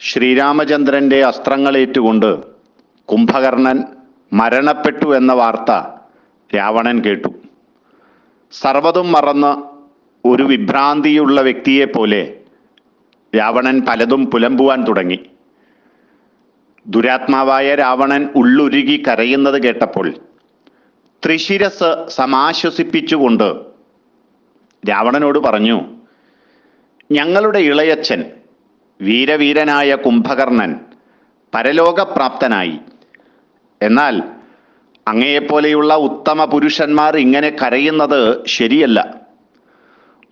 ശ്രീരാമചന്ദ്രന്റെ അസ്ത്രങ്ങളേറ്റുകൊണ്ട് കുംഭകർണൻ മരണപ്പെട്ടു എന്ന വാർത്ത രാവണൻ കേട്ടു. സർവ്വതും മറന്ന് ഒരു വിഭ്രാന്തിയുള്ള വ്യക്തിയെപ്പോലെ രാവണൻ പലതും പുലമ്പുവാൻ തുടങ്ങി. ദുരാത്മാവായ രാവണൻ ഉള്ളുരുകി കരയുന്നത് കേട്ടപ്പോൾ ത്രിശിരസ് സമാശ്വസിപ്പിച്ചുകൊണ്ട് രാവണനോട് പറഞ്ഞു, ഞങ്ങളുടെ ഇളയച്ഛൻ വീരവീരനായ കുംഭകർണൻ പരലോകപ്രാപ്തനായി. എന്നാൽ അങ്ങയെപ്പോലെയുള്ള ഉത്തമ പുരുഷന്മാർ ഇങ്ങനെ കരയുന്നത് ശരിയല്ല.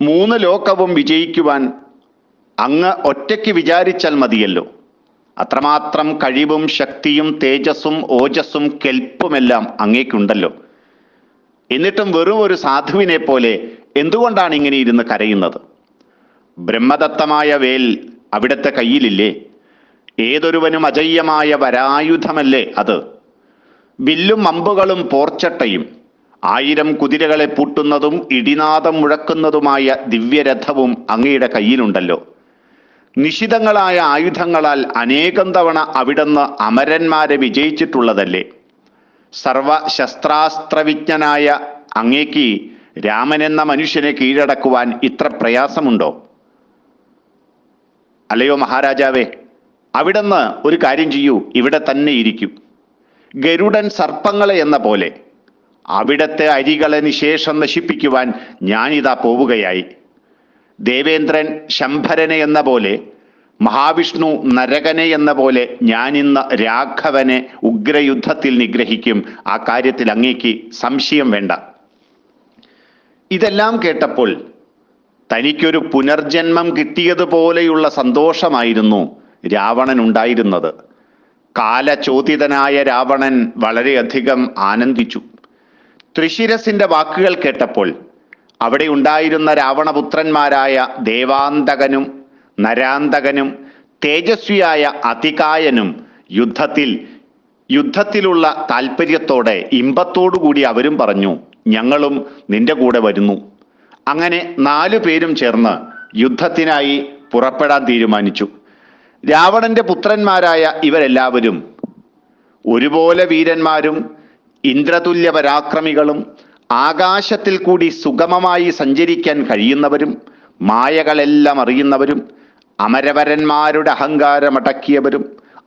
3 ലോകവും വിജയിക്കുവാൻ അങ്ങ് ഒറ്റയ്ക്ക് വിചാരിച്ചാൽ മതിയല്ലോ. അത്രമാത്രം കഴിവും ശക്തിയും തേജസ്സും ഓജസ്സും കെൽപ്പുമെല്ലാം അങ്ങേക്കുണ്ടല്ലോ. എന്നിട്ടും വെറും ഒരു സാധുവിനെ പോലെ എന്തുകൊണ്ടാണ് ഇങ്ങനെ ഇരുന്ന് കരയുന്നത്? ബ്രഹ്മദത്തമായ വേൽ അവിടുത്തെ കയ്യിലില്ലേ? ഏതൊരുവനും അജയ്യമായ വരായുധമല്ലേ അത്? വില്ലും അമ്പുകളും പോർച്ചട്ടയും 1000 കുതിരകളെ പൂട്ടുന്നതും ഇടിനാദം മുഴക്കുന്നതുമായ ദിവ്യരഥവും അങ്ങയുടെ കയ്യിലുണ്ടല്ലോ. നിശിതങ്ങളായ ആയുധങ്ങളാൽ അനേകം തവണ അവിടുന്ന് അമരന്മാരെ വിജയിച്ചിട്ടുള്ളതല്ലേ. സർവശസ്ത്രാസ്ത്രവിജ്ഞനായ അങ്ങേക്ക് രാമനെന്ന മനുഷ്യനെ കീഴടക്കുവാൻ ഇത്ര പ്രയാസമുണ്ടോ? അല്ലയോ മഹാരാജാവേ, അവിടുന്ന് ഒരു കാര്യം ചെയ്യൂ, ഇവിടെ തന്നെ ഇരിക്കൂ. ഗരുഡൻ സർപ്പങ്ങളെ എന്ന പോലെ അവിടത്തെ അരികളെ നിശേഷം നശിപ്പിക്കുവാൻ ഞാനിതാ പോവുകയായി. ദേവേന്ദ്രൻ ശംഭരനെ എന്ന പോലെ, മഹാവിഷ്ണു നരകനെ എന്ന പോലെ ഞാനിന്ന് രാഘവനെ ഉഗ്രയുദ്ധത്തിൽ നിഗ്രഹിക്കും. ആ കാര്യത്തിൽ അങ്ങേക്ക് സംശയം വേണ്ട. ഇതെല്ലാം കേട്ടപ്പോൾ തനിക്കൊരു പുനർജന്മം കിട്ടിയതുപോലെയുള്ള സന്തോഷമായിരുന്നു രാവണൻ ഉണ്ടായിരുന്നത്. കാലചോദിതനായ രാവണൻ വളരെയധികം ആനന്ദിച്ചു. ത്രിശിരസിന്റെ വാക്കുകൾ കേട്ടപ്പോൾ അവിടെ ഉണ്ടായിരുന്ന രാവണപുത്രന്മാരായ ദേവാന്തകനും നരാന്തകനും തേജസ്വിയായ അതികായനും യുദ്ധത്തിലുള്ള താല്പര്യത്തോടെ ഇമ്പത്തോടുകൂടി അവരും പറഞ്ഞു, ഞങ്ങളും നിന്റെ കൂടെ വരുന്നു. അങ്ങനെ 4 പേരും ചേർന്ന് യുദ്ധത്തിനായി പുറപ്പെടാൻ തീരുമാനിച്ചു. രാവണന്റെ പുത്രന്മാരായ ഇവരെല്ലാവരും ഒരുപോലെ വീരന്മാരും ഇന്ദ്രതുല്യ പരാക്രമികളും ആകാശത്തിൽ കൂടി സുഗമമായി സഞ്ചരിക്കാൻ കഴിയുന്നവരും മായകളെല്ലാം അറിയുന്നവരും അമരവരന്മാരുടെ അഹങ്കാരമടക്കിയവരും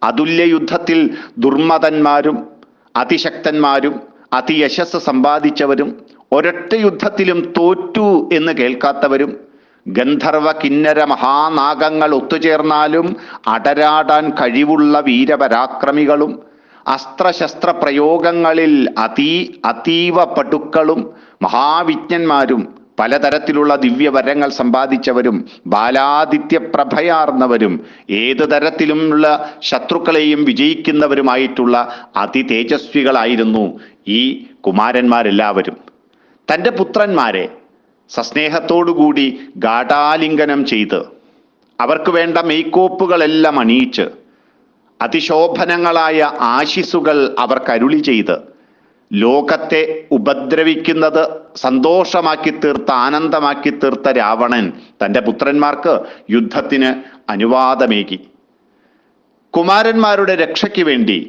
അതുല്യ യുദ്ധത്തിൽ ദുർമതന്മാരും അതിശക്തന്മാരും അതിയശസ് സമ്പാദിച്ചവരും ഒരൊറ്റ യുദ്ധത്തിലും തോറ്റു എന്ന് കേൾക്കാത്തവരും ഗന്ധർവ കിന്നര മഹാനാഗങ്ങൾ ഒത്തുചേർന്നാലും അടരാടാൻ കഴിവുള്ള വീരപരാക്രമികളും അസ്ത്രശസ്ത്ര പ്രയോഗങ്ങളിൽ അതീവ പടുക്കളും മഹാവിജ്ഞന്മാരും പലതരത്തിലുള്ള ദിവ്യവരങ്ങൾ സമ്പാദിച്ചവരും ബാലാദിത്യപ്രഭയാർന്നവരും ഏതു തരത്തിലുമുള്ള ശത്രുക്കളെയും വിജയിക്കുന്നവരുമായിട്ടുള്ള അതിതേജസ്വികളായിരുന്നു ഈ കുമാരന്മാരെല്ലാവരും. തൻ്റെ പുത്രന്മാരെ സസ്നേഹത്തോടുകൂടി ഗാഠാലിംഗനം ചെയ്ത് അവർക്ക് വേണ്ട മേക്കോപ്പുകളെല്ലാം അണിയിച്ച് അതിശോഭനങ്ങളായ ആശിസുകൾ അവർക്ക് അരുളി ചെയ്ത് ലോകത്തെ ഉപദ്രവിക്കുന്നത് സന്തോഷമാക്കി തീർത്ത ആനന്ദമാക്കി തീർത്ത രാവണൻ തൻ്റെ പുത്രന്മാർക്ക് യുദ്ധത്തിന് അനുവാദമേകി. കുമാരന്മാരുടെ രക്ഷയ്ക്ക് വേണ്ടി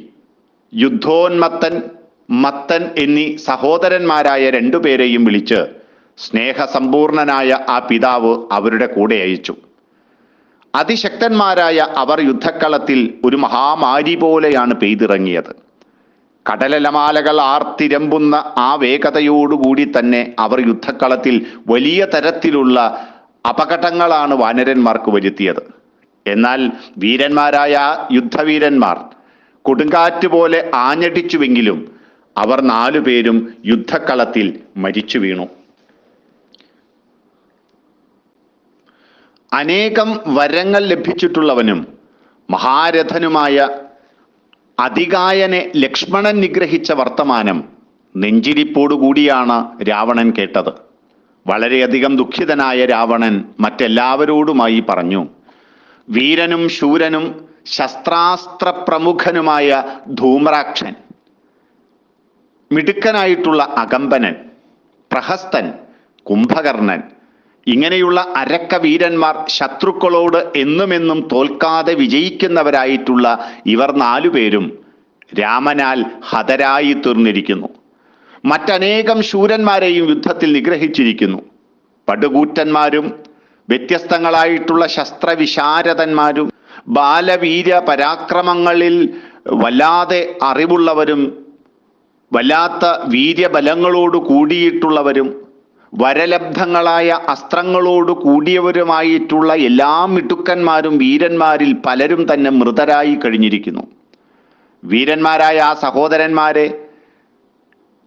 യുദ്ധോന്മത്തൻ മത്തൻ എന്നീ സഹോദരന്മാരായ 2 പേരെയും വിളിച്ച് സ്നേഹസമ്പൂർണനായ ആ പിതാവ് അവരുടെ കൂടെ അയച്ചു. അതിശക്തന്മാരായ അവർ യുദ്ധക്കളത്തിൽ ഒരു മഹാമാരി പോലെയാണ് പെയ്തിറങ്ങിയത്. കടലലമാലകൾ ആർത്തിരമ്പുന്ന ആ വേഗതയോടുകൂടി തന്നെ അവർ യുദ്ധക്കളത്തിൽ വലിയ തരത്തിലുള്ള അപകടങ്ങളാണ് വാനരന്മാർക്ക് വരുത്തിയത്. എന്നാൽ വീരന്മാരായ യുദ്ധവീരന്മാർ കൊടുങ്കാറ്റ് പോലെ ആഞ്ഞടിച്ചുവെങ്കിലും അവർ 4 പേരും യുദ്ധക്കളത്തിൽ മരിച്ചു വീണു. അനേകം വരങ്ങൾ ലഭിച്ചിട്ടുള്ളവനും മഹാരഥനുമായ അതികായനെ ലക്ഷ്മണൻ നിഗ്രഹിച്ച വർത്തമാനം നെഞ്ചിരിപ്പോടുകൂടിയാണ് രാവണൻ കേട്ടത്. വളരെയധികം ദുഃഖിതനായ രാവണൻ മറ്റെല്ലാവരോടുമായി പറഞ്ഞു, വീരനും ശൂരനും ശസ്ത്രാസ്ത്ര പ്രമുഖനുമായ ധൂമ്രാക്ഷൻ, മിടുക്കനായിട്ടുള്ള അകമ്പനൻ, പ്രഹസ്തൻ, കുംഭകർണൻ ഇങ്ങനെയുള്ള അരക്ക വീരന്മാർ ശത്രുക്കളോട് എന്നുമെന്നും തോൽക്കാതെ വിജയിക്കുന്നവരായിട്ടുള്ള ഇവർ 4 പേരും രാമനാൽ ഹതരായി തീർന്നിരിക്കുന്നു. മറ്റനേകം ശൂരന്മാരെയും യുദ്ധത്തിൽ നിഗ്രഹിച്ചിരിക്കുന്നു. പടുകൂറ്റന്മാരും വ്യത്യസ്തങ്ങളായിട്ടുള്ള ശസ്ത്രവിശാരദന്മാരും ബാലവീര പരാക്രമങ്ങളിൽ വല്ലാതെ അറിവുള്ളവരും വല്ലാത്ത വീര്യബലങ്ങളോട് കൂടിയിട്ടുള്ളവരും വരലബ്ധങ്ങളായ അസ്ത്രങ്ങളോട് കൂടിയവരുമായിട്ടുള്ള എല്ലാ മിടുക്കന്മാരും വീരന്മാരിൽ പലരും തന്നെ മൃതരായി കഴിഞ്ഞിരിക്കുന്നു. വീരന്മാരായ ആ സഹോദരന്മാരെ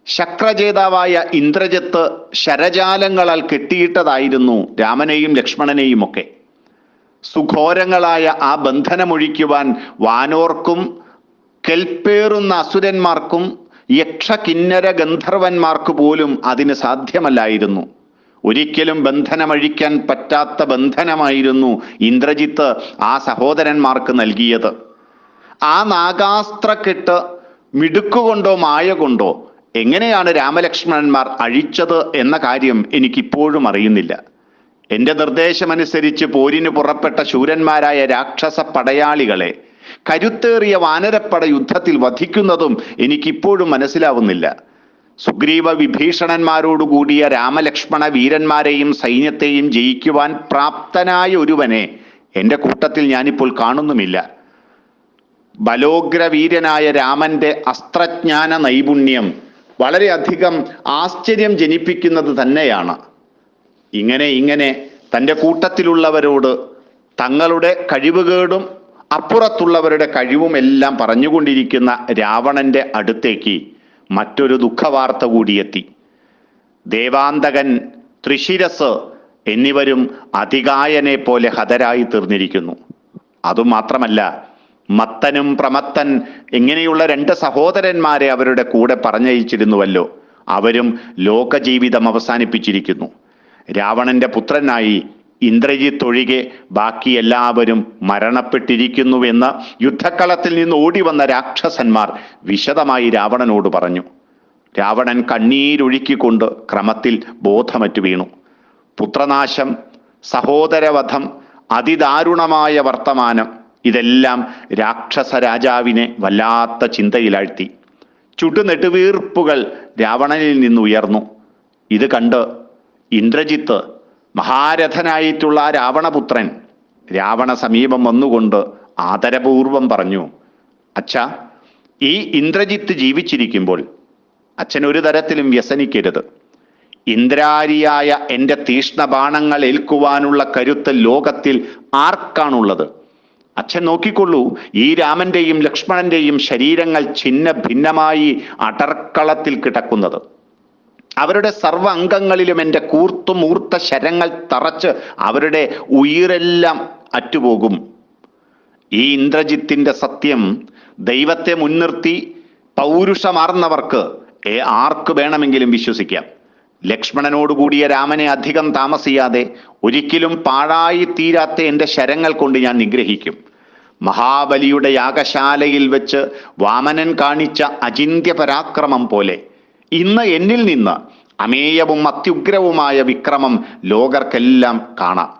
ശക്രജേതാവായ ഇന്ദ്രജിത്ത് ശരജാലങ്ങളാൽ കെട്ടിയിട്ടതായിരുന്നു രാമനെയും ലക്ഷ്മണനെയും ഒക്കെ. സുഘോരങ്ങളായ ആ ബന്ധനമൊഴിക്കുവാൻ വാനോർക്കും കെൽപ്പേറുന്ന അസുരന്മാർക്കും യക്ഷ കിന്നര ഗന്ധർവന്മാർക്ക് പോലും അതിന് സാധ്യമല്ലായിരുന്നു. ഒരിക്കലും ബന്ധനമഴിക്കാൻ പറ്റാത്ത ബന്ധനമായിരുന്നു ഇന്ദ്രജിത്ത് ആ സഹോദരന്മാർക്ക് നൽകിയത്. ആ നാഗാസ്ത്രക്കെട്ട് മിടുക്കുകൊണ്ടോ മായ കൊണ്ടോ എങ്ങനെയാണ് രാമലക്ഷ്മണന്മാർ അഴിച്ചത് എന്ന കാര്യം എനിക്കിപ്പോഴും അറിയുന്നില്ല. എൻ്റെ നിർദ്ദേശമനുസരിച്ച് പോരിന് പുറപ്പെട്ട ശൂരന്മാരായ രാക്ഷസ പടയാളികളെ കരുത്തേറിയ വാനരപ്പട യുദ്ധത്തിൽ വധിക്കുന്നതും എനിക്കിപ്പോഴും മനസ്സിലാവുന്നില്ല. സുഗ്രീവ വിഭീഷണന്മാരോടുകൂടിയ രാമലക്ഷ്മണ വീരന്മാരെയും സൈന്യത്തെയും ജയിക്കുവാൻ പ്രാപ്തനായ ഒരുവനെ എൻ്റെ കൂട്ടത്തിൽ ഞാനിപ്പോൾ കാണുന്നുമില്ല. ബലോഗ്രവീരനായ രാമന്റെ അസ്ത്രജ്ഞാന നൈപുണ്യം വളരെയധികം ആശ്ചര്യം ജനിപ്പിക്കുന്നത് തന്നെയാണ്. ഇങ്ങനെ തൻ്റെ കൂട്ടത്തിലുള്ളവരോട് തങ്ങളുടെ കഴിവുകേടും അപ്പുറത്തുള്ളവരുടെ കഴിവുമെല്ലാം പറഞ്ഞുകൊണ്ടിരിക്കുന്ന രാവണന്റെ അടുത്തേക്ക് മറ്റൊരു ദുഃഖവാർത്ത കൂടിയെത്തി. ദേവാന്തകൻ, ത്രിശിരസ് എന്നിവരും അതികായനെ പോലെ ഹതരായി തീർന്നിരിക്കുന്നു. അതുമാത്രമല്ല, മത്തനും പ്രമത്തൻ ഇങ്ങനെയുള്ള 2 സഹോദരന്മാരെ അവരുടെ കൂടെ പറഞ്ഞയച്ചിരുന്നുവല്ലോ, അവരും ലോകജീവിതം അവസാനിപ്പിച്ചിരിക്കുന്നു. രാവണന്റെ പുത്രനായി ഇന്ദ്രജിത്ത് ഒഴികെ ബാക്കി എല്ലാവരും മരണപ്പെട്ടിരിക്കുന്നുവെന്ന് യുദ്ധക്കളത്തിൽ നിന്ന് ഓടി വന്ന രാക്ഷസന്മാർ വിശദമായി രാവണനോട് പറഞ്ഞു. രാവണൻ കണ്ണീരൊഴുക്കിക്കൊണ്ട് ക്രമത്തിൽ ബോധമറ്റു വീണു. പുത്രനാശം, സഹോദരവധം, അതിദാരുണമായ വർത്തമാനം ഇതെല്ലാം രാക്ഷസ രാജാവിനെ വല്ലാത്ത ചിന്തയിലാഴ്ത്തി. ചുട്ടുനെടുവീർപ്പുകൾ രാവണനിൽ നിന്നുയർന്നു. ഇത് കണ്ട് ഇന്ദ്രജിത്ത്, മഹാരഥനായിട്ടുള്ള രാവണപുത്രൻ, രാവണ സമീപം വന്നുകൊണ്ട് ആദരപൂർവം പറഞ്ഞു, അച്ഛാ, ഈ ഇന്ദ്രജിത്ത് ജീവിച്ചിരിക്കുമ്പോൾ അച്ഛൻ ഒരു തരത്തിലും വ്യസനിക്കരുത്. ഇന്ദ്രാരിയായ എൻ്റെ തീഷ്ണബാണങ്ങൾ ഏൽക്കുവാനുള്ള കരുത്ത് ലോകത്തിൽ ആർക്കാണുള്ളത്? അച്ഛൻ നോക്കിക്കൊള്ളൂ, ഈ രാമന്റെയും ലക്ഷ്മണന്റെയും ശരീരങ്ങൾ ഛിന്ന ഭിന്നമായി അടർക്കളത്തിൽ കിടക്കുന്നത്. അവരുടെ സർവ്വ അംഗങ്ങളിലും എൻ്റെ കൂർത്തുമൂർത്ത ശരങ്ങൾ തറച്ച് അവരുടെ ഉയിരെല്ലാം അറ്റുപോകും. ഈ ഇന്ദ്രജിത്തിന്റെ സത്യം ദൈവത്തെ മുൻനിർത്തി പൗരുഷമാർന്നവർക്ക് ആർക്ക് വേണമെങ്കിലും വിശ്വസിക്കാം. ലക്ഷ്മണനോടുകൂടിയ രാമനെ അധികം താമസിയാതെ ഒരിക്കലും പാഴായി തീരാത്ത എൻ്റെ ശരങ്ങൾ കൊണ്ട് ഞാൻ നിഗ്രഹിക്കും. മഹാബലിയുടെ യാഗശാലയിൽ വെച്ച് വാമനൻ കാണിച്ച അചിന്ത്യ പരാക്രമം പോലെ ഇന്ന് എന്നിൽ നിന്ന് അമേയവും അത്യുഗ്രവുമായ വിക്രമം ലോകർക്കെല്ലാം കാണാം.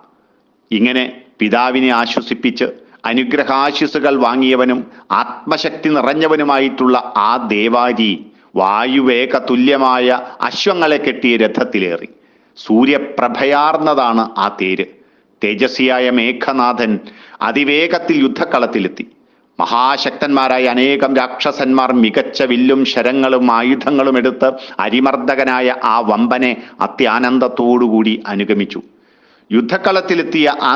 ഇങ്ങനെ പിതാവിനെ ആശ്വസിപ്പിച്ച് അനുഗ്രഹാശിസുകൾ വാങ്ങിയവനും ആത്മശക്തി നിറഞ്ഞവനുമായിട്ടുള്ള ആ ദേവാരി വായുവേഗ തുല്യമായ അശ്വങ്ങളെ കെട്ടിയ രഥത്തിലേറി. സൂര്യപ്രഭയാർന്നതാണ് ആ തേര്. തേജസ്വിയായ മേഘനാഥൻ അതിവേഗത്തിൽ യുദ്ധക്കളത്തിലെത്തി. മഹാശക്തന്മാരായ അനേകം രാക്ഷസന്മാർ മികച്ച വില്ലും ശരങ്ങളും ആയുധങ്ങളും എടുത്ത് അരിമർദ്ദകനായ ആ വമ്പനെ അത്യാനന്ദത്തോടുകൂടി അനുഗമിച്ചു. യുദ്ധക്കളത്തിലെത്തിയ ആ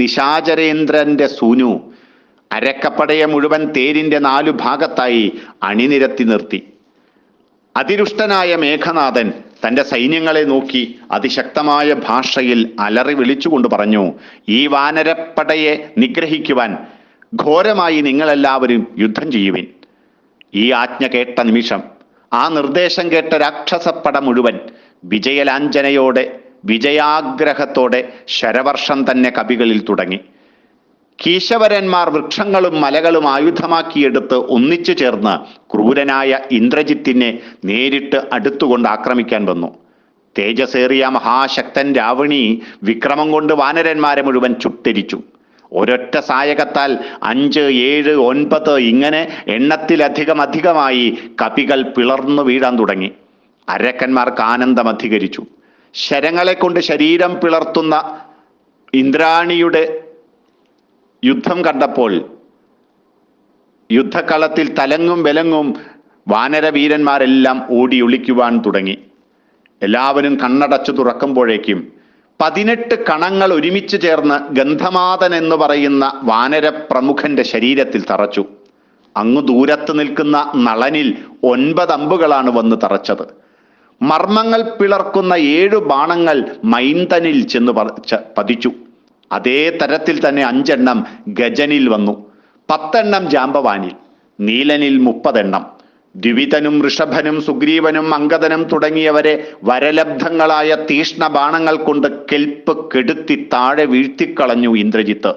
നിശാചരേന്ദ്രന്റെ സൂനു അരക്കപ്പടയെ മുഴുവൻ തേരിന്റെ 4 ഭാഗത്തായി അണിനിരത്തി നിർത്തി. അതിരുഷ്ടനായ മേഘനാഥൻ തൻ്റെ സൈന്യങ്ങളെ നോക്കി അതിശക്തമായ ഭാഷയിൽ അലറി വിളിച്ചുകൊണ്ട് പറഞ്ഞു, ഈ വാനരപ്പടയെ നിഗ്രഹിക്കുവാൻ ഘോരമായി നിങ്ങളെല്ലാവരും യുദ്ധം ചെയ്യുവിൻ. ഈ ആജ്ഞ കേട്ട നിമിഷം ആ നിർദ്ദേശം കേട്ട രാക്ഷസപ്പട മുഴുവൻ വിജയലാഞ്ചനയോടെ വിജയാഗ്രഹത്തോടെ ശരവർഷം തന്നെ കവികളിൽ തുടങ്ങി. കീശവരന്മാർ വൃക്ഷങ്ങളും മലകളും ആയുധമാക്കിയെടുത്ത് ഒന്നിച്ചു ചേർന്ന് ക്രൂരനായ ഇന്ദ്രജിത്തിനെ നേരിട്ട് അടുത്തുകൊണ്ട് ആക്രമിക്കാൻ വന്നു. തേജസേറിയ മഹാശക്തൻ രാവണി വിക്രമം കൊണ്ട് വാനരന്മാരെ മുഴുവൻ ചുട്ടരിച്ചു. ഒരൊറ്റ സായകത്താൽ 5, 7, 9 ഇങ്ങനെ എണ്ണത്തിലധികമായി കപികൾ പിളർന്നു വീഴാൻ തുടങ്ങി. അരക്കന്മാർക്ക് ആനന്ദം അധികരിച്ചു. ശരങ്ങളെ കൊണ്ട് ശരീരം പിളർത്തുന്ന ഇന്ദ്രാണിയുടെ യുദ്ധം കണ്ടപ്പോൾ യുദ്ധക്കളത്തിൽ തലങ്ങും വിലങ്ങും വാനരവീരന്മാരെല്ലാം ഓടി ഒളിക്കുവാൻ തുടങ്ങി. എല്ലാവരും കണ്ണടച്ചു തുറക്കുമ്പോഴേക്കും 18 കണങ്ങൾ ഒരുമിച്ച് ചേർന്ന് ഗന്ധമാതൻ എന്ന് പറയുന്ന വാനര പ്രമുഖന്റെ ശരീരത്തിൽ തറച്ചു. അങ്ങു ദൂരത്ത് നിൽക്കുന്ന നളനിൽ 9 അമ്പുകളാണ് വന്ന് തറച്ചത്. മർമ്മങ്ങൾ പിളർക്കുന്ന 7 ബാണങ്ങൾ മൈന്ദനിൽ ചെന്ന് പതിച്ചു. അതേ തരത്തിൽ തന്നെ 5 എണ്ണം ഗജനിൽ വന്നു, 10 എണ്ണം ജാമ്പവാനിൽ, നീലനിൽ 30 എണ്ണം. ദ്വിവിധനും ഋഷഭനും സുഗ്രീവനും അംഗദനും തുടങ്ങിയവരെ വരലബ്ധങ്ങളായ തീഷ്ണ ബാണങ്ങൾ കൊണ്ട് കെൽപ്പ് കെടുത്തി താഴെ വീഴ്ത്തിക്കളഞ്ഞു ഇന്ദ്രജിത്ത്.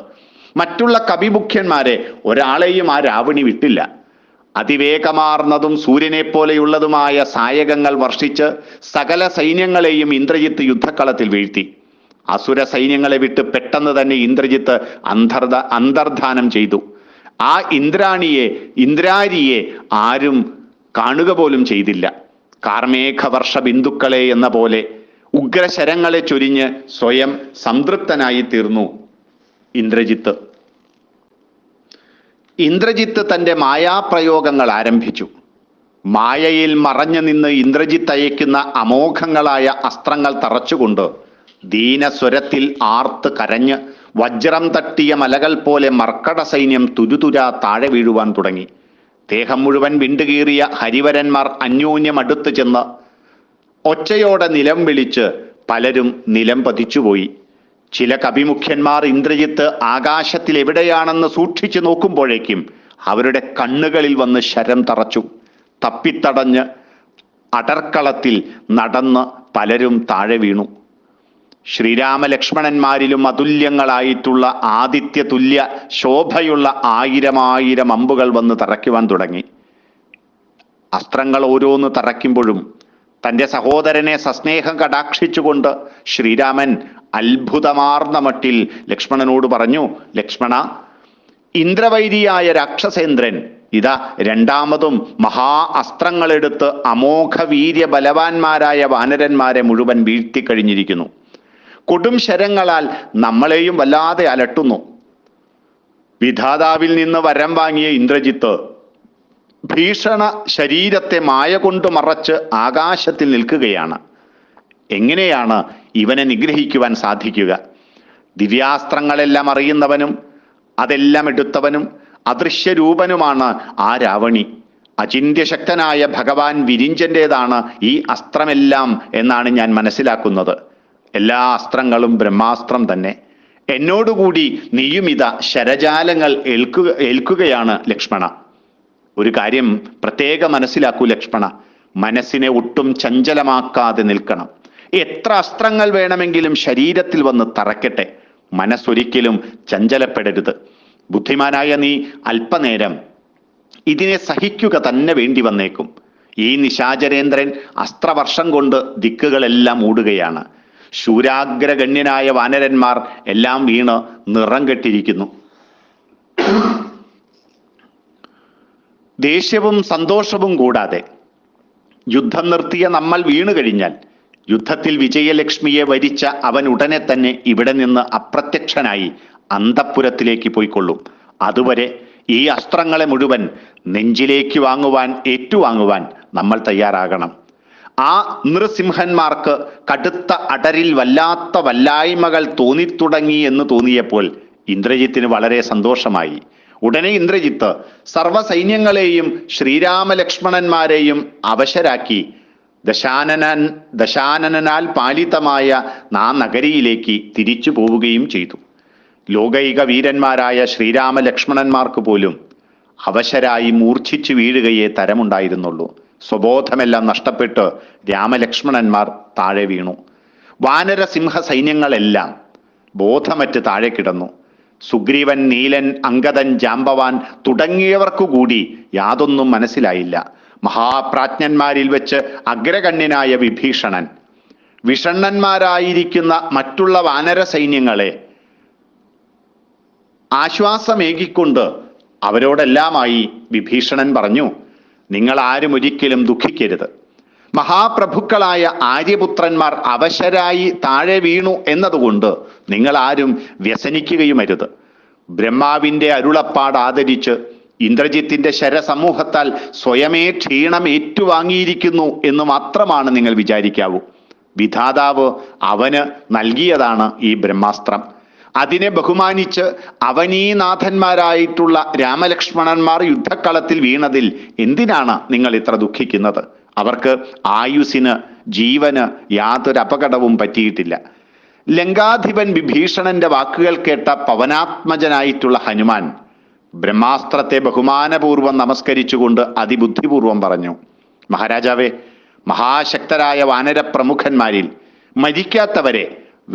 മറ്റുള്ള കവിമുഖ്യന്മാരെ ഒരാളെയും ആ രാവണി വിട്ടില്ല. അതിവേഗമാർന്നതും സൂര്യനെ പോലെയുള്ളതുമായ സായകങ്ങൾ വർഷിച്ച് സകല സൈന്യങ്ങളെയും ഇന്ദ്രജിത്ത് യുദ്ധക്കളത്തിൽ വീഴ്ത്തി. അസുര സൈന്യങ്ങളെ വിട്ട് പെട്ടെന്ന് തന്നെ ഇന്ദ്രജിത്ത് അന്തർധാനം ചെയ്തു. ആ ഇന്ദ്രാരിയെ ആരും കാണുക പോലും ചെയ്തില്ല. കാർമേഘവർഷ ബിന്ദുക്കളെ എന്ന പോലെ ഉഗ്രശരങ്ങളെ ചൊരിഞ്ഞ് സ്വയം സംതൃപ്തനായി തീർന്നു ഇന്ദ്രജിത്ത്. ഇന്ദ്രജിത്ത് തൻ്റെ മായാപ്രയോഗങ്ങൾ ആരംഭിച്ചു. മായയിൽ മറഞ്ഞു നിന്ന് ഇന്ദ്രജിത്ത് അയക്കുന്ന അമോഘങ്ങളായ അസ്ത്രങ്ങൾ തറച്ചുകൊണ്ട് ദീനസ്വരത്തിൽ ആർത്ത് കരഞ്ഞ് വജ്രം തട്ടിയ മലകൾ പോലെ മർക്കട സൈന്യം തുരുതുരാ താഴെ വീഴുവാൻ തുടങ്ങി. ദേഹം മുഴുവൻ വിണ്ടുകീറിയ ഹരിവരന്മാർ അന്യോന്യം അടുത്ത് ചെന്ന് ഒച്ചയോടെ നിലം വിളിച്ച് പലരും നിലം പതിച്ചുപോയി. ചില കവിമുഖ്യന്മാർ ഇന്ദ്രജിത്ത് ആകാശത്തിൽ എവിടെയാണെന്ന് സൂക്ഷിച്ചു നോക്കുമ്പോഴേക്കും അവരുടെ കണ്ണുകളിൽ വന്ന് ശരം തറച്ചു. തപ്പിത്തടഞ്ഞ് അടർക്കളത്തിൽ നടന്ന് പലരും താഴെ വീണു. ശ്രീരാമലക്ഷ്മണന്മാരിലും അതുല്യങ്ങളായിട്ടുള്ള ആദിത്യ തുല്യ ശോഭയുള്ള 1000 അമ്പുകൾ വന്ന് തറയ്ക്കുവാൻ തുടങ്ങി. അസ്ത്രങ്ങൾ ഓരോന്ന് തറയ്ക്കുമ്പോഴും തൻ്റെ സഹോദരനെ സസ്നേഹം കടാക്ഷിച്ചുകൊണ്ട് ശ്രീരാമൻ അത്ഭുതമാർന്ന മട്ടിൽ ലക്ഷ്മണനോട് പറഞ്ഞു, ലക്ഷ്മണ, ഇന്ദ്രവൈരിയായ രാക്ഷസേന്ദ്രൻ ഇതാ രണ്ടാമതും മഹാ അസ്ത്രങ്ങളെടുത്ത് അമോഘ വീര്യ ബലവാന്മാരായ വാനരന്മാരെ മുഴുവൻ വീഴ്ത്തിക്കഴിഞ്ഞിരിക്കുന്നു. കൊടും ശരങ്ങളാൽ നമ്മളെയും വല്ലാതെ അലട്ടുന്നു. വിധാതാവിൽ നിന്ന് വരം വാങ്ങിയ ഇന്ദ്രജിത്ത് ഭീഷണ ശരീരത്തെ മായ കൊണ്ട് മറച്ച് ആകാശത്തിൽ നിൽക്കുകയാണ്. എങ്ങനെയാണ് ഇവനെ നിഗ്രഹിക്കുവാൻ സാധിക്കുക? ദിവ്യാസ്ത്രങ്ങളെല്ലാം അറിയുന്നവനും അതെല്ലാം എടുത്തവനും അദൃശ്യരൂപനുമാണ് ആ രാവണി. അചിന്ത്യശക്തനായ ഭഗവാൻ വിരിഞ്ചൻ്റേതാണ് ഈ അസ്ത്രമെല്ലാം എന്നാണ് ഞാൻ മനസ്സിലാക്കുന്നത്. എല്ലാ അസ്ത്രങ്ങളും ബ്രഹ്മാസ്ത്രം തന്നെ. എന്നോടുകൂടി നീയും ഇതാ ശരജാലങ്ങൾ ഏൽക്കുകയാണ് ലക്ഷ്മണ. ഒരു കാര്യം പ്രത്യേകം മനസ്സിലാക്കൂ ലക്ഷ്മണ, മനസ്സിനെ ഒട്ടും ചഞ്ചലമാക്കാതെ നിൽക്കണം. എത്ര അസ്ത്രങ്ങൾ വേണമെങ്കിലും ശരീരത്തിൽ വന്ന് തറയ്ക്കട്ടെ, മനസ്സൊരിക്കലും ചഞ്ചലപ്പെടരുത്. ബുദ്ധിമാനായ നീ അല്പനേരം ഇതിനെ സഹിക്കുക തന്നെ വേണ്ടി വന്നേക്കും. ഈ നിശാചരേന്ദ്രൻ അസ്ത്രവർഷം കൊണ്ട് ദിക്കുകളെല്ലാം മൂടുകയാണ്. ശൂരാഗ്രഗണ്യനായ വാനരന്മാർ എല്ലാം വീണ് നിറം കെട്ടിരിക്കുന്നു. ദേഷ്യവും സന്തോഷവും കൂടാതെ യുദ്ധം നിർത്തിയ നമ്മൾ വീണു കഴിഞ്ഞാൽ യുദ്ധത്തിൽ വിജയലക്ഷ്മിയെ വരിച്ച അവൻ ഉടനെ തന്നെ ഇവിടെ നിന്ന് അപ്രത്യക്ഷനായി അന്തഃപുരത്തിലേക്ക് പോയിക്കൊള്ളും. അതുവരെ ഈ അസ്ത്രങ്ങളെ മുഴുവൻ നെഞ്ചിലേക്ക് ഏറ്റുവാങ്ങുവാൻ നമ്മൾ തയ്യാറാകണം. ആ നൃസിംഹന്മാർക്ക് കടുത്ത അടരിൽ വല്ലാത്ത വല്ലായ്മകൾ തോന്നിത്തുടങ്ങി എന്ന് തോന്നിയപ്പോൾ ഇന്ദ്രജിത്തിന് വളരെ സന്തോഷമായി. ഉടനെ ഇന്ദ്രജിത്ത് സർവസൈന്യങ്ങളെയും ശ്രീരാമലക്ഷ്മണന്മാരെയും അവശരാക്കി ദശാനനാൽ പാലിതമായ ആ നഗരിയിലേക്ക് തിരിച്ചു പോവുകയും ചെയ്തു. ലോകൈക വീരന്മാരായ ശ്രീരാമലക്ഷ്മണന്മാർക്ക് പോലും അവശരായി മൂർച്ഛിച്ചു വീഴുകയേ തരമുണ്ടായിരുന്നുള്ളൂ. സ്വബോധമെല്ലാം നഷ്ടപ്പെട്ട് രാമലക്ഷ്മണന്മാർ താഴെ വീണു. വാനര സിംഹ സൈന്യങ്ങളെല്ലാം ബോധമറ്റ് താഴെ കിടന്നു. സുഗ്രീവൻ, നീലൻ, അംഗദൻ, ജാമ്പവാൻ തുടങ്ങിയവർക്കുകൂടി യാതൊന്നും മനസ്സിലായില്ല. മഹാപ്രാജ്ഞന്മാരിൽ വെച്ച് അഗ്രഗണ്യനായ വിഭീഷണൻ വിഷണ്ണന്മാരായിരിക്കുന്ന മറ്റുള്ള വാനര സൈന്യങ്ങളെ ആശ്വാസമേകിക്കൊണ്ട് അവരോടെല്ലാമായി വിഭീഷണൻ പറഞ്ഞു, നിങ്ങൾ ആരും ഒരിക്കലും ദുഃഖിക്കരുത്. മഹാപ്രഭുക്കളായ ആര്യപുത്രന്മാർ അവശരായി താഴെ വീണു എന്നതുകൊണ്ട് നിങ്ങൾ ആരും വ്യസനിക്കുകയുമരുത്. ബ്രഹ്മാവിൻ്റെ അരുളപ്പാട് ആദരിച്ച് ഇന്ദ്രജിത്തിന്റെ ശരസമൂഹത്താൽ സ്വയമേ ക്ഷീണം ഏറ്റുവാങ്ങിയിരിക്കുന്നു എന്ന് മാത്രമാണ് നിങ്ങൾ വിചാരിക്കാവൂ. വിധാതാവ് അവന് നൽകിയതാണ് ഈ ബ്രഹ്മാസ്ത്രം. അതിനെ ബഹുമാനിച്ച് അവനീനാഥന്മാരായിട്ടുള്ള രാമലക്ഷ്മണന്മാർ യുദ്ധക്കളത്തിൽ വീണതിൽ എന്തിനാണ് നിങ്ങൾ ഇത്ര ദുഃഖിക്കുന്നത്? അവർക്ക് ആയുസ്സിന് ജീവന് യാതൊരു അപകടവും പറ്റിയിട്ടില്ല. ലങ്കാധിപൻ വിഭീഷണന്റെ വാക്കുകൾ കേട്ട പവനാത്മജനായിട്ടുള്ള ഹനുമാൻ ബ്രഹ്മാസ്ത്രത്തെ ബഹുമാനപൂർവം നമസ്കരിച്ചുകൊണ്ട് അതിബുദ്ധിപൂർവം പറഞ്ഞു, മഹാരാജാവേ, മഹാശക്തരായ വാനര പ്രമുഖന്മാരിൽ മരിക്കാത്തവരെ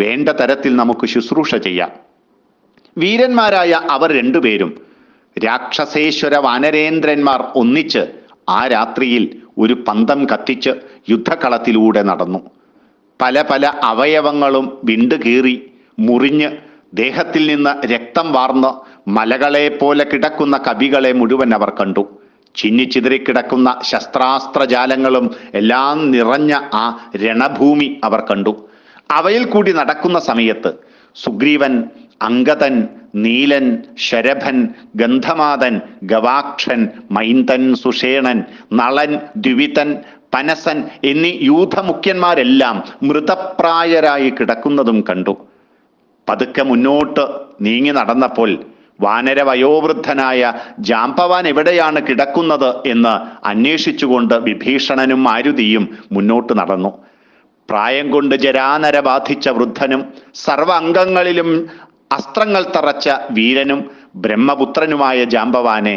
വേണ്ട തരത്തിൽ നമുക്ക് ശുശ്രൂഷ ചെയ്യാം. വീരന്മാരായ അവർ രണ്ടുപേരും രാക്ഷസേശ്വര വാനരേന്ദ്രന്മാർ ഒന്നിച്ച് ആ രാത്രിയിൽ ഒരു പന്തം കത്തിച്ച് യുദ്ധക്കളത്തിലൂടെ നടന്നു. പല പല അവയവങ്ങളും വിണ്ടുകീറി മുറിഞ്ഞ് ദേഹത്തിൽ നിന്ന് രക്തം വാർന്ന് മലകളെ പോലെ കിടക്കുന്ന കവികളെ മുഴുവൻ അവർ കണ്ടു. ചിന്നിച്ചിതറിക്കിടക്കുന്ന ശസ്ത്രാസ്ത്രജാലങ്ങളും എല്ലാം നിറഞ്ഞ ആ രണഭൂമി അവർ കണ്ടു. അവയിൽ കൂടി നടക്കുന്ന സമയത്ത് സുഗ്രീവൻ, അംഗദൻ, നീലൻ, ശരഭൻ, ഗന്ധമാദൻ, ഗവാക്ഷൻ, മൈന്ദൻ, സുഷേണൻ, നളൻ, ദ്വിവിതൻ, പനസൻ എന്നീ യൂഥമുഖ്യന്മാരെല്ലാം മൃതപ്രായരായി കിടക്കുന്നതും കണ്ടു. പതുക്കെ മുന്നോട്ട് നീങ്ങി നടന്നപ്പോൾ വാനരവയോവൃദ്ധനായ ജാമ്പവാൻ എവിടെയാണ് കിടക്കുന്നത് എന്ന് അന്വേഷിച്ചുകൊണ്ട് വിഭീഷണനും മാരുതിയും മുന്നോട്ട് നടന്നു. പ്രായം കൊണ്ട് ജരാനര ബാധിച്ച വൃദ്ധനും സർവ അംഗങ്ങളിലും അസ്ത്രങ്ങൾ തറച്ച വീരനും ബ്രഹ്മപുത്രനുമായ ജാമ്പവാനെ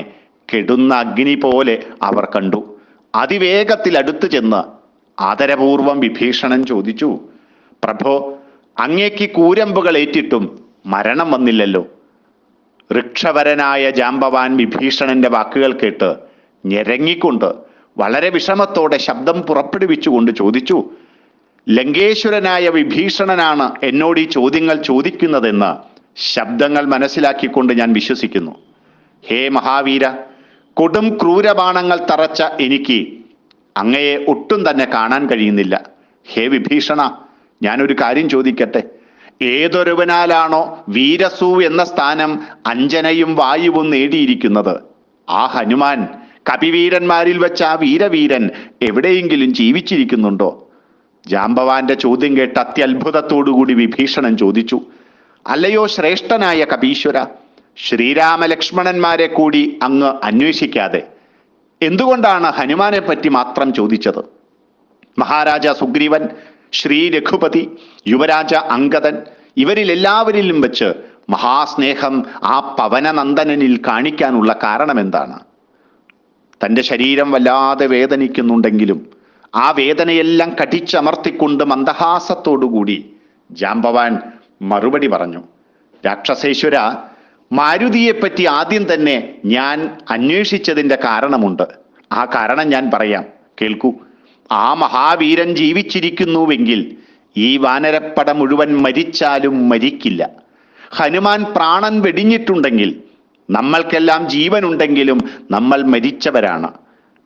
കെടുന്ന അഗ്നി പോലെ അവർ കണ്ടു. അതിവേഗത്തിൽ അടുത്തു ചെന്ന് ആദരപൂർവം വിഭീഷണൻ ചോദിച്ചു, പ്രഭോ, അങ്ങേക്ക് കൂരമ്പുകൾ ഏറ്റിട്ടും മരണം വന്നില്ലല്ലോ. ഋക്ഷവരനായ ജാമ്പവാൻ വിഭീഷണന്റെ വാക്കുകൾ കേട്ട് ഞെരങ്ങിക്കൊണ്ട് വളരെ വിഷമത്തോടെ ശബ്ദം പുറപ്പെടുവിച്ചുകൊണ്ട് ചോദിച്ചു, ലങ്കേശ്വരനായ വിഭീഷണനാണ് എന്നോട് ഈ ചോദ്യങ്ങൾ ചോദിക്കുന്നതെന്ന് ശബ്ദങ്ങൾ മനസ്സിലാക്കിക്കൊണ്ട് ഞാൻ വിശ്വസിക്കുന്നു. ഹേ മഹാവീര, കൊടും ക്രൂരബാണങ്ങൾ തറച്ച എനിക്ക് അങ്ങയെ ഒട്ടും തന്നെ കാണാൻ കഴിയുന്നില്ല. ഹേ വിഭീഷണ, ഞാനൊരു കാര്യം ചോദിക്കട്ടെ. ഏതൊരുവനാലാണോ വീരസു എന്ന സ്ഥാനം അഞ്ജനയും വായുവും നേടിയിരിക്കുന്നത്, ആ ഹനുമാൻ കപിവീരന്മാരിൽ വെച്ച് ആ വീരവീരൻ എവിടെയെങ്കിലും ജീവിച്ചിരിക്കുന്നുണ്ടോ? ജാമ്പവാന്റെ ചോദ്യം കേട്ട് അത്യത്ഭുതത്തോടുകൂടി വിഭീഷണൻ ചോദിച്ചു, അല്ലയോ ശ്രേഷ്ഠനായ കപീശ്വര, ശ്രീരാമലക്ഷ്മണന്മാരെ കൂടി അങ്ങ് അന്വേഷിക്കാതെ എന്തുകൊണ്ടാണ് ഹനുമാനെ പറ്റി മാത്രം ചോദിച്ചത്? മഹാരാജ സുഗ്രീവൻ, ശ്രീ രഘുപതി, യുവരാജ അംഗദൻ ഇവരിൽ എല്ലാവരിലും വെച്ച് മഹാസ്നേഹം ആ പവനനന്ദനിൽ കാണിക്കാനുള്ള കാരണം എന്താണ്? തൻ്റെ ശരീരം വല്ലാതെ വേദനിക്കുന്നുണ്ടെങ്കിലും ആ വേദനയെല്ലാം കടിച്ചമർത്തിക്കൊണ്ട് മന്ദഹാസത്തോടുകൂടി ജാമ്പവാൻ മറുപടി പറഞ്ഞു, രാക്ഷസേശ്വര, മാരുതിയെപ്പറ്റി ആദ്യം തന്നെ ഞാൻ അന്വേഷിച്ചതിൻ്റെ കാരണമുണ്ട്. ആ കാരണം ഞാൻ പറയാം, കേൾക്കൂ. ആ മഹാവീരൻ ജീവിച്ചിരിക്കുന്നുവെങ്കിൽ ഈ വാനരപ്പട മുഴുവൻ മരിച്ചാലും മരിക്കില്ല. ഹനുമാൻ പ്രാണൻ വെടിഞ്ഞിട്ടുണ്ടെങ്കിൽ നമ്മൾക്കെല്ലാം ജീവനുണ്ടെങ്കിലും നമ്മൾ മരിച്ചവരാണ്.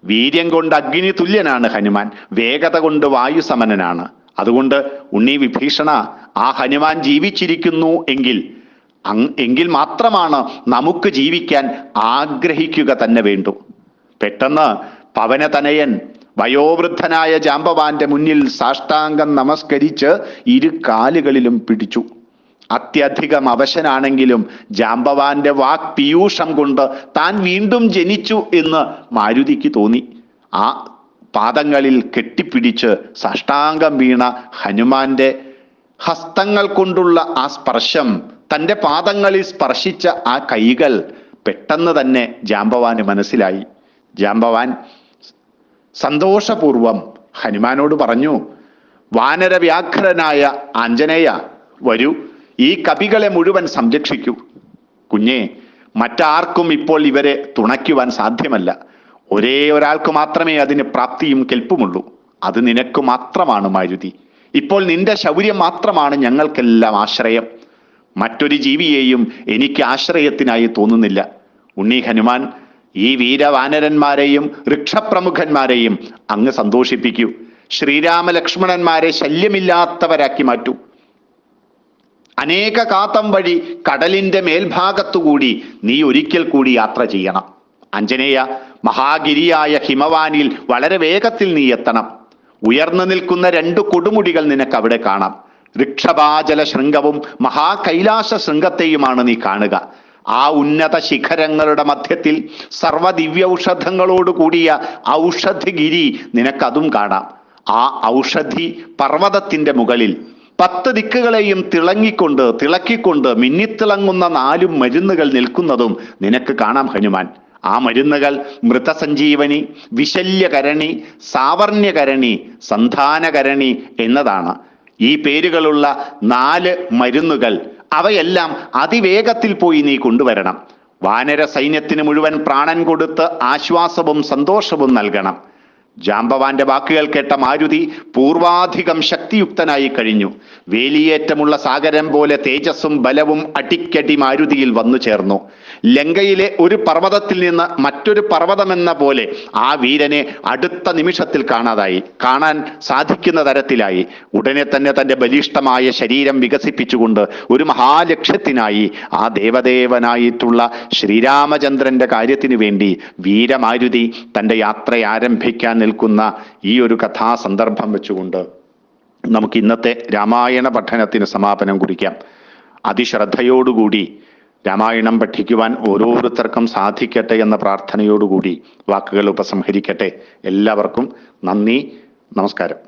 വീര്യം കൊണ്ട് അഗ്നി തുല്യനാണ് ഹനുമാൻ, വേഗത കൊണ്ട് വായുസമനനാണ്. അതുകൊണ്ട് ഉണ്ണി വിഭീഷണ, ആ ഹനുമാൻ ജീവിച്ചിരിക്കുന്നു എങ്കിൽ മാത്രമാണ് നമുക്ക് ജീവിക്കാൻ ആഗ്രഹിക്കുക തന്നെ വേണ്ടു. പെട്ടെന്ന് പവനതനയൻ വയോവൃദ്ധനായ ജാമ്പവാന്റെ മുന്നിൽ സാഷ്ടാംഗം നമസ്കരിച്ച് ഇരു കാലുകളിലും പിടിച്ചു. അത്യധികം അവശനാണെങ്കിലും ജാമ്പവാന്റെ വാക് പീയൂഷം കൊണ്ട് താൻ വീണ്ടും ജനിച്ചു എന്ന് മാരുതിക്ക് തോന്നി. ആ പാദങ്ങളിൽ കെട്ടിപ്പിടിച്ച് സാഷ്ടാംഗം വീണ ഹനുമാന്റെ ഹസ്തങ്ങൾ കൊണ്ടുള്ള ആ സ്പർശം, തൻ്റെ പാദങ്ങളിൽ സ്പർശിച്ച ആ കൈകൾ പെട്ടെന്ന് തന്നെ ജാമ്പവാന് മനസ്സിലായി. ജാമ്പവാൻ സന്തോഷപൂർവം ഹനുമാനോട് പറഞ്ഞു, വാനരവ്യാഘ്രനായ ആഞ്ജനേയ, വരൂ, ഈ കപികളെ മുഴുവൻ സംരക്ഷിക്കൂ. കുഞ്ഞേ, മറ്റാർക്കും ഇപ്പോൾ ഇവരെ തുണയ്ക്കുവാൻ സാധ്യമല്ല. ഒരേ ഒരാൾക്ക് മാത്രമേ അതിന് പ്രാപ്തിയും കെൽപ്പുമുള്ളൂ. അത് നിനക്ക് മാത്രമാണ് മാരുതി. ഇപ്പോൾ നിന്റെ ശൗര്യം മാത്രമാണ് ഞങ്ങൾക്കെല്ലാം ആശ്രയം. മറ്റൊരു ജീവിയെയും എനിക്ക് ആശ്രയത്തിനായി തോന്നുന്നില്ല. ഉണ്ണി ഹനുമാൻ, ഈ വീരവാനരന്മാരെയും വൃക്ഷപ്രമുഖന്മാരെയും അങ്ങ് സന്തോഷിപ്പിക്കൂ. ശ്രീരാമലക്ഷ്മണന്മാരെ ശല്യമില്ലാത്തവരാക്കി മാറ്റൂ. അനേക കാതം വഴി കടലിന്റെ മേൽഭാഗത്തുകൂടി നീ ഒരിക്കൽ കൂടി യാത്ര ചെയ്യണം. അഞ്ജനേയ, മഹാഗിരിയായ ഹിമവാനിൽ വളരെ വേഗത്തിൽ നീ എത്തണം. ഉയർന്നു നിൽക്കുന്ന 2 കൊടുമുടികൾ നിനക്ക് അവിടെ കാണാം. ഋക്ഷഭാചല ശൃംഗവും മഹാകൈലാസ ശൃംഗത്തെയുമാണ് നീ കാണുക. ആ ഉന്നത ശിഖരങ്ങളുടെ മധ്യത്തിൽ സർവദിവ്യൌഷധങ്ങളോട് കൂടിയ ഔഷധഗിരി നിനക്കതും കാണാം. ആ ഔഷധി പർവ്വതത്തിന്റെ മുകളിൽ 10 ദിക്കുകളെയും തിളക്കിക്കൊണ്ട് മിന്നിത്തിളങ്ങുന്ന 4 മരുന്നുകൾ നിൽക്കുന്നതും നിനക്ക് കാണാം ഹനുമാൻ. ആ മരുന്നുകൾ മൃതസഞ്ജീവനി, വിശല്യകരണി, സാവർണ്യകരണി, സന്ധാനകരണി എന്നതാണ്. ഈ പേരുകളുള്ള 4 മരുന്നുകൾ, അവയെല്ലാം അതിവേഗത്തിൽ പോയി നീ കൊണ്ടുവരണം. വാനര സൈന്യത്തിന് മുഴുവൻ പ്രാണൻ കൊടുത്ത് ആശ്വാസവും സന്തോഷവും നൽകണം. ജാംബവാന്റെ വാക്കുകൾ കേട്ട മാരുതി പൂർവാധികം ശക്തിയുക്തനായി കഴിഞ്ഞു. വേലിയേറ്റമുള്ള സാഗരം പോലെ തേജസ്സും ബലവും അടിക്കടി മാരുതിയിൽ വന്നു ചേർന്നു. ലങ്കയിലെ ഒരു പർവ്വതത്തിൽ നിന്ന് മറ്റൊരു പർവ്വതമെന്ന പോലെ ആ വീരനെ അടുത്ത നിമിഷത്തിൽ കാണാൻ സാധിക്കുന്ന തരത്തിലായി. ഉടനെ തന്നെ തൻ്റെ ബലിഷ്ഠമായ ശരീരം വികസിപ്പിച്ചുകൊണ്ട് ഒരു മഹാലക്ഷ്യത്തിനായി, ആ ദേവദേവനായിട്ടുള്ള ശ്രീരാമചന്ദ്രന്റെ കാര്യത്തിനു വേണ്ടി വീരമാരുതി തൻ്റെ യാത്ര ആരംഭിക്കാൻ നിൽക്കുന്ന ഈ ഒരു കഥാസന്ദർഭം വെച്ചുകൊണ്ട് നമുക്ക് ഇന്നത്തെ രാമായണ പഠനത്തിന് സമാപനം കുറിക്കാം. അതിശ്രദ്ധയോടുകൂടി രാമായണം പഠിക്കുവാൻ ഓരോരുത്തർക്കും സാധിക്കട്ടെ എന്ന പ്രാർത്ഥനയോടുകൂടി വാക്കുകൾ ഉപസംഹരിക്കട്ടെ. എല്ലാവർക്കും നന്ദി, നമസ്കാരം.